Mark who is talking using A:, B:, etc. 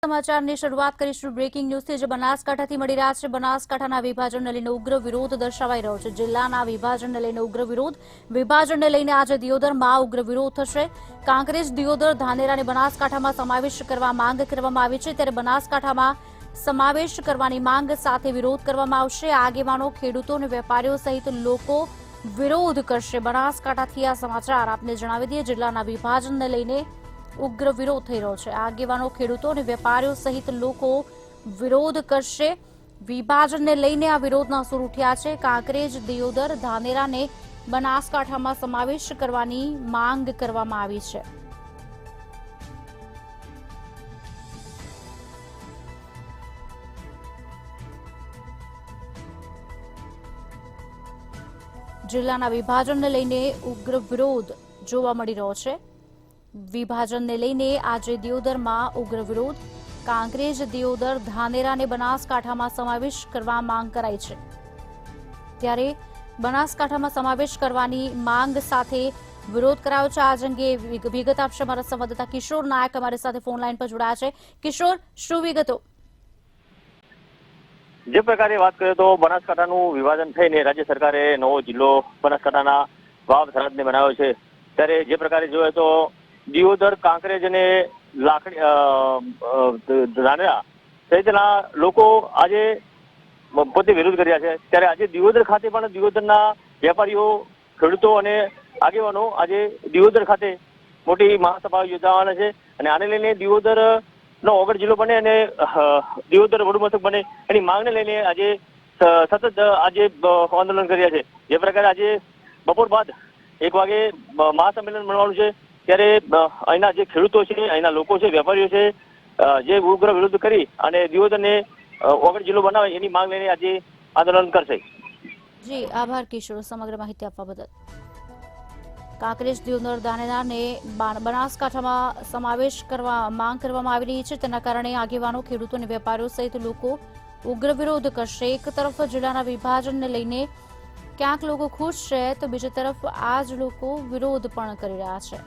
A: સમાચારની શરૂઆત કરીશું બ્રેકિંગ ન્યૂઝથી જે બનાસકાંઠાથી મળી રહ્યા છે। બનાસકાંઠાના વિભાજનને લઈને ઉગ્ર વિરોધ દર્શાવાઈ રહ્યો છે। જિલ્લાના વિભાજનને લઈને ઉગ્ર વિભાજનને લઈને આજે દિયોદરમાં ઉગ્ર વિરોધ થશે। કાંકરેજ દિયોદર ધાનેરાને બનાસકાંઠામાં સમાવેશ કરવા માંગ કરવામાં આવી છે, ત્યારે બનાસકાંઠામાં સમાવેશ કરવાની માંગ સાથે વિરોધ કરવામાં આવશે। આગેવાનો, ખેડૂતો અને વેપારીઓ સહિત લોકો વિરોધ કરશે। બનાસકાંઠાથી આ સમાચાર આપને જણાવી દઈએ। જિલ્લાના વિભાજનને લઈને ઉગ્ર વિરોધ થઈ રહ્યો છે। આગેવાનો, ખેડૂતો અને વેપારીઓ સહિત લોકો વિરોધ કરશે। વિભાજનને લઈને આ વિરોધના સૂર ઉઠ્યા છે। કાંકરેજ દિયોદર ધાનેરાને બનાસકાંઠામાં સમાવેશ કરવાની માંગ કરવામાં આવી છે। જિલ્લાના વિભાજનને લઈને ઉગ્ર વિરોધ જોવા મળી રહ્યો છે। વિભાજનને લઈને આજે દિયોદરમાં ઉગ્ર વિરોધ। કાંકરેજ દિયોદર ધાનેરાને બનાસકાંઠામાં સમાવેશ કરવા માંગ કરાઈ છે, ત્યારે બનાસકાંઠામાં સમાવેશ કરવાની માંગ સાથે વિરોધ કરાયો છે। આજ અંગે વિગત આપશે અમારા સંવાદદાતા કિશોર નાયક અમારી સાથે ફોન લાઈન પર જોડાયા છે। કિશોર, શું વિગતો?
B: જે પ્રકારે વાત કરીએ તો બનાસકાંઠાનું વિભાજન થઈને રાજ્ય સરકારે નવો જિલ્લો બનાસકાંઠાના વાવ સરહદને બનાવ્યો છે, ત્યારે જે પ્રકારે જોઈએ તો દિયોદર, કાંકરેજ અને ધાનેરા સહિતના લોકો આજે પોતે વિરોધ કર્યા છે। ત્યારે આજે દિયોદર ખાતે પણ દિયોદરના વેપારીઓ, ખેડૂતો અને આગેવાનો આજે દિયોદર ખાતે મોટી મહાસભા યોજાવાના છે, અને આને લઈને દિયોદર નો ઓગળ જિલ્લો બને અને દિયોદર વડુ મથક બને એની માંગને લઈને આજે સતત આજે આંદોલન કર્યા છે। જે પ્રકારે આજે બપોર બાદ 1 વાગે મહાસંમેલન મળવાનું છે, ત્યારે અહીંના જે ખેડૂતો છે, અહીંના લોકો છે, વેપારીઓ છે, જે ઉગ્ર વિરોધ કરી અને દિયોદરને ઓગળ જિલ્લો બનાવે એની માંગ લઈને આજે આંદોલન કરશે।
A: જી આભાર કિશોર, સમગ્ર માહિતી આપવા બદલ। કાંકરેજ દિયોદર ધાનેરાને બનાસકાંઠામાં સમાવેશ કરવા માંગ કરવામાં આવી રહી છે, તેના કારણે આગેવાનો, ખેડૂતો અને વેપારીઓ સહિત લોકો ઉગ્ર વિરોધ કરશે। એક તરફ જિલ્લાના વિભાજનને લઈને ક્યાંક લોકો ખુશ છે, તો બીજી તરફ આ જ લોકો વિરોધ પણ કરી રહ્યા છે।